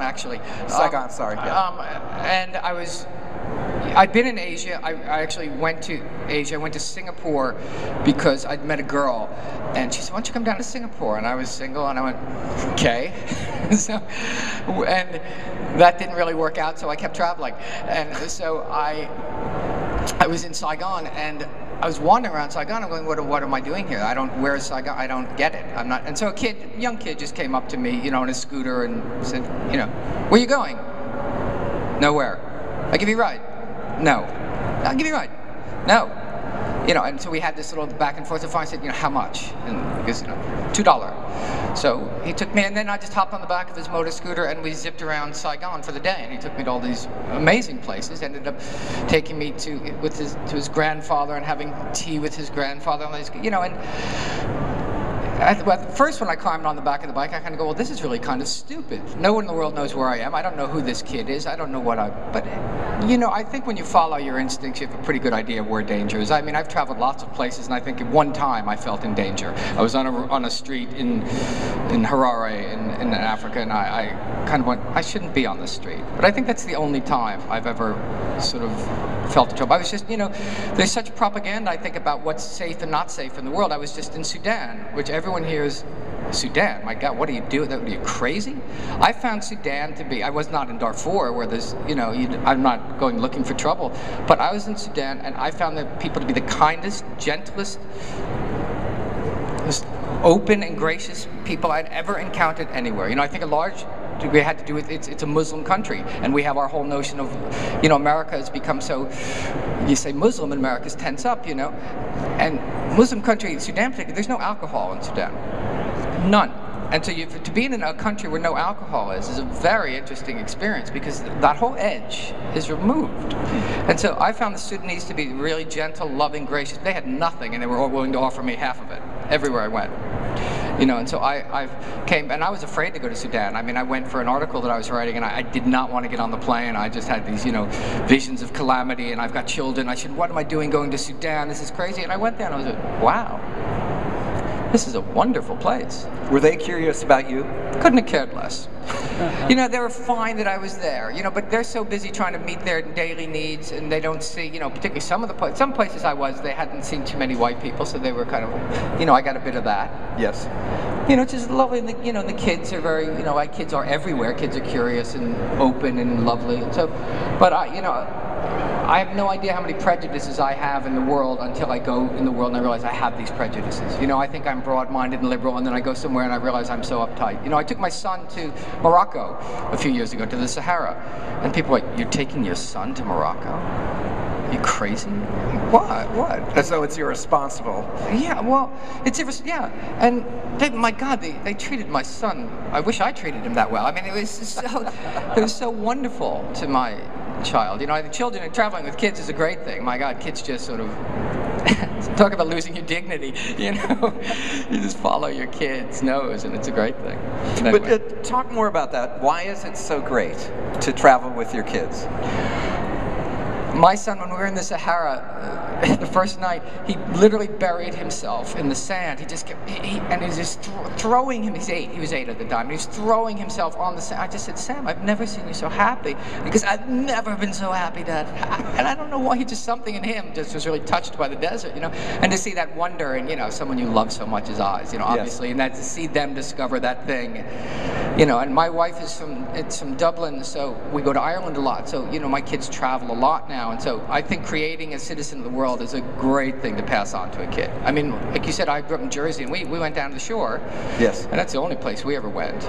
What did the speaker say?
Actually. Saigon, sorry. Yeah. And I'd been in Asia. I actually went to Asia. I went to Singapore because I'd met a girl, and she said, "Why don't you come down to Singapore?" And I was single, and I went, "Okay." And that didn't really work out, so I kept traveling. And so I was in Saigon, and I was wandering around Saigon. I'm going, what am I doing here? Where is Saigon? I don't get it. I'm not. And so a young kid just came up to me, on a scooter and said, "Where are you going?" "Nowhere." "I'll give you a ride." "No." "I'll give you a ride." "No." And so we had this little back and forth. So finally I said, "How much?" And because, $2. So he took me, and then I just hopped on the back of his motor scooter, and we zipped around Saigon for the day. And he took me to all these amazing places. Ended up taking me to his grandfather and having tea with his grandfather. First, when I climbed on the back of the bike, I kind of go, well, this is really kind of stupid. No one in the world knows where I am. I don't know who this kid is. I don't know but I think when you follow your instincts, you have a pretty good idea of where danger is. I mean, I've traveled lots of places, and I think at one time I felt in danger. I was on a street in Harare in Africa, and I kind of went, I shouldn't be on this street. But I think that's the only time I've ever sort of felt the trouble. I was just, there's such propaganda, I think, about what's safe and not safe in the world. I was just in Sudan, which everyone hears, Sudan, my God, what do you do? Are you crazy? I found Sudan to be, I was not in Darfur, where there's, I'm not going looking for trouble, but I was in Sudan, and I found the people to be the kindest, gentlest, most open and gracious people I'd ever encountered anywhere. I think a large degree had to do with it's a Muslim country, and we have our whole notion of, America has become so, you say Muslim, and America's tense up, and Muslim country, Sudan particularly, there's no alcohol in Sudan. None. And so to be in a country where no alcohol is a very interesting experience, because that whole edge is removed. And so I found the Sudanese to be really gentle, loving, gracious. They had nothing, and they were all willing to offer me half of it everywhere I went. And so I came, and I was afraid to go to Sudan. I mean, I went for an article that I was writing, and I did not want to get on the plane. I just had these, visions of calamity, and I've got children. I said, what am I doing going to Sudan? This is crazy. And I went there, and I was like, wow, this is a wonderful place. Were they curious about you? Couldn't have cared less. They were fine that I was there, but they're so busy trying to meet their daily needs, and they don't see, particularly some places I was, they hadn't seen too many white people, so they were kind of, I got a bit of that. Yes. Which is lovely, and the kids are very, like kids are everywhere. Kids are curious and open and lovely, and so, but I have no idea how many prejudices I have in the world until I go in the world and I realize I have these prejudices. I think I'm broad-minded and liberal, and then I go somewhere and I realize I'm so uptight. I took my son to Morocco a few years ago, to the Sahara, and people were like, "You're taking your son to Morocco? Are you crazy?" What? As though it's irresponsible. Yeah, well, it's yeah, and my God, they treated my son. I wish I treated him that well. I mean, it was so wonderful to my child. The children and traveling with kids is a great thing. My God, kids just sort of talk about losing your dignity. You just follow your kid's nose, and it's a great thing. Anyway. But talk more about that. Why is it so great to travel with your kids? My son, when we were in the Sahara, the first night, he literally buried himself in the sand. He just kept, and he was just throwing him. He was 8 at the time. And he was throwing himself on the sand. I just said, "Sam, I've never seen you so happy." Because I've never been so happy, Dad. And I don't know why, something in him just was really touched by the desert, And to see that wonder in, someone you love so much as eyes, obviously. Yes. And that to see them discover that thing, And my wife is from Dublin, so we go to Ireland a lot. So, my kids travel a lot now. And so I think creating a citizen of the world is a great thing to pass on to a kid. I mean, like you said, I grew up in Jersey, and we went down to the shore. Yes. And that's the only place we ever went.